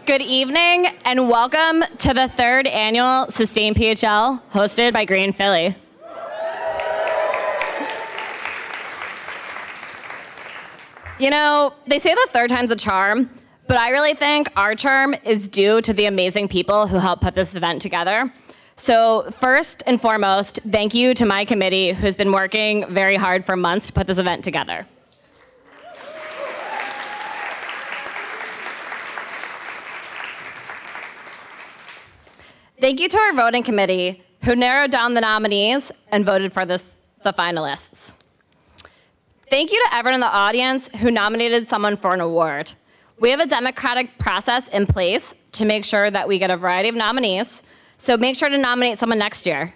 Good evening and welcome to the third annual SustainPHL hosted by Green Philly. You know, they say the third time's a charm, but I really think our charm is due to the amazing people who helped put this event together. So first and foremost, thank you to my committee who's been working very hard for months to put this event together. Thank you to our voting committee who narrowed down the nominees and voted for the finalists. Thank you to everyone in the audience who nominated someone for an award. We have a democratic process in place to make sure that we get a variety of nominees, so make sure to nominate someone next year.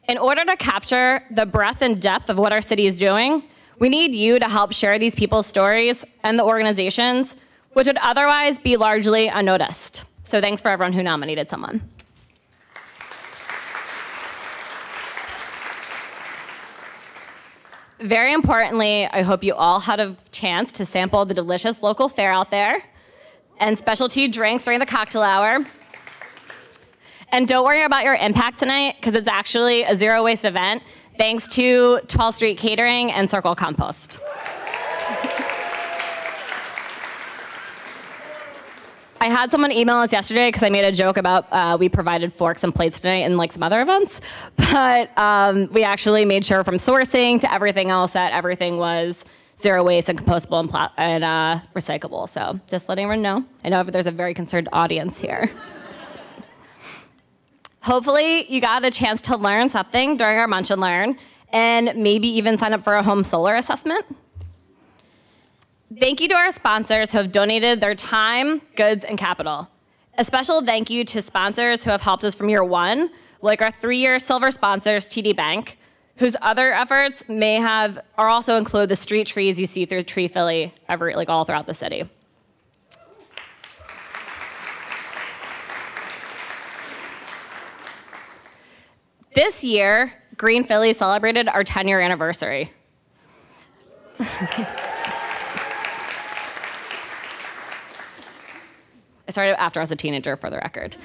In order to capture the breadth and depth of what our city is doing, we need you to help share these people's stories and the organizations, which would otherwise be largely unnoticed. So thanks for everyone who nominated someone. Very importantly, I hope you all had a chance to sample the delicious local fare out there and specialty drinks during the cocktail hour. And don't worry about your impact tonight, because it's actually a zero waste event, thanks to 12th Street Catering and Circle Compost. I had someone email us yesterday because I made a joke about we provided forks and plates tonight and like some other events, but we actually made sure from sourcing to everything else that everything was zero waste and compostable and recyclable. So just letting everyone know. I know there's a very concerned audience here. Hopefully you got a chance to learn something during our Munch and Learn and maybe even sign up for a home solar assessment. Thank you to our sponsors who have donated their time, goods, and capital. A special thank you to sponsors who have helped us from year one, like our 3-year silver sponsors, TD Bank, whose other efforts are also include the street trees you see through Tree Philly all throughout the city. This year, Green Philly celebrated our 10-year anniversary. I started after I was a teenager, for the record.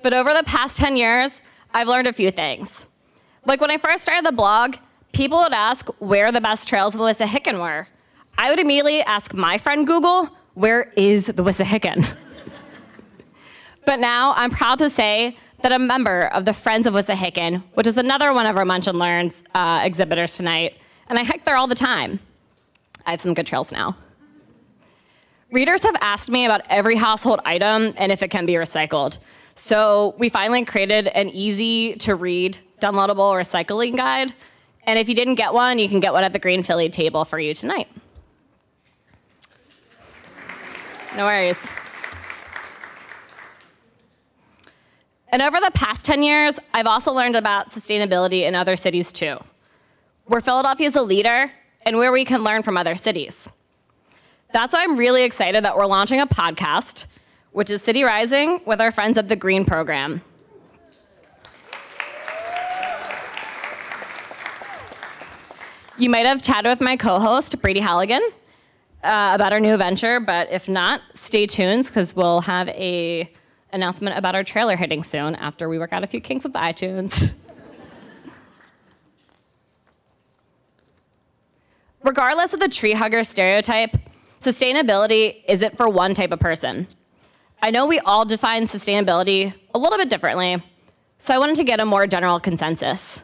But over the past 10 years, I've learned a few things. Like when I first started the blog, people would ask where the best trails in the Wissahickon were. I would immediately ask my friend Google, where is the Wissahickon? But now I'm proud to say that I'm a member of the Friends of Wissahickon, which is another one of our Munch and Learns exhibitors tonight, and I hike there all the time. I have some good trails now. Readers have asked me about every household item and if it can be recycled. So we finally created an easy-to-read, downloadable recycling guide. And if you didn't get one, you can get one at the Green Philly table for you tonight. No worries. And over the past 10 years, I've also learned about sustainability in other cities too. Where Philadelphia is a leader and where we can learn from other cities. That's why I'm really excited that we're launching a podcast, which is City Rising, with our friends at the Green Program. You might have chatted with my co-host, Brady Halligan, about our new venture, but if not, stay tuned, because we'll have an announcement about our trailer hitting soon after we work out a few kinks with the iTunes. Regardless of the tree hugger stereotype, sustainability isn't for one type of person. I know we all define sustainability a little bit differently, so I wanted to get a more general consensus.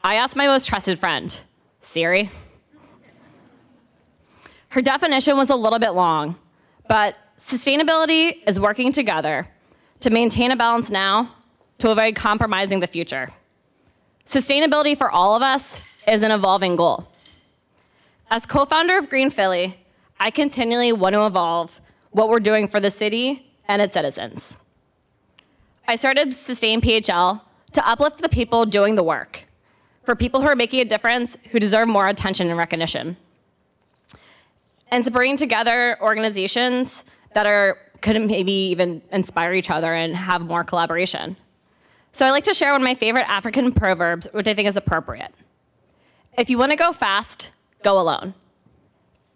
I asked my most trusted friend, Siri. Her definition was a little bit long, but sustainability is working together to maintain a balance now to avoid compromising the future. Sustainability for all of us is an evolving goal. As co-founder of Green Philly, I continually want to evolve what we're doing for the city and its citizens. I started SustainPHL to uplift the people doing the work, for people who are making a difference, who deserve more attention and recognition, and to bring together organizations that could maybe even inspire each other and have more collaboration. So I like to share one of my favorite African proverbs, which I think is appropriate. If you want to go fast, go alone.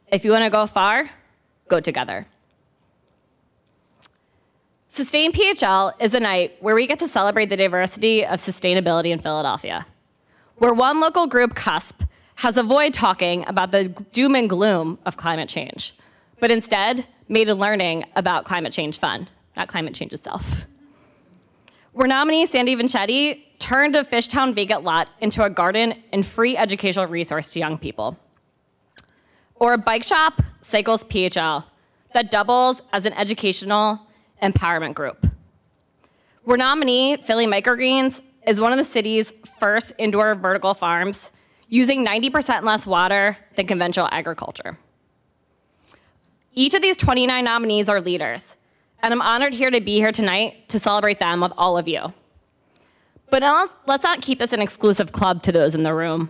If you want to go far, go together. SustainPHL is a night where we get to celebrate the diversity of sustainability in Philadelphia, where one local group, CUSP, has avoided talking about the doom and gloom of climate change, but instead made learning about climate change fun, not climate change itself. Where nominee Sandy Vincetti turned a Fishtown vacant lot into a garden and free educational resource to young people. Or a bike shop, Cycles PHL, that doubles as an educational empowerment group. Where nominee Philly Microgreens is one of the city's first indoor vertical farms, using 90% less water than conventional agriculture. Each of these 29 nominees are leaders, and I'm honored to be here tonight to celebrate them with all of you. But let's not keep this an exclusive club to those in the room.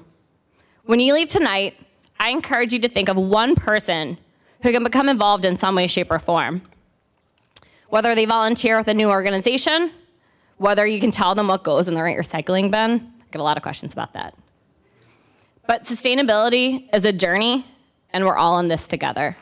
When you leave tonight, I encourage you to think of one person who can become involved in some way, shape, or form. Whether they volunteer with a new organization, whether you can tell them what goes in the right recycling bin. I get a lot of questions about that. But sustainability is a journey, and we're all in this together.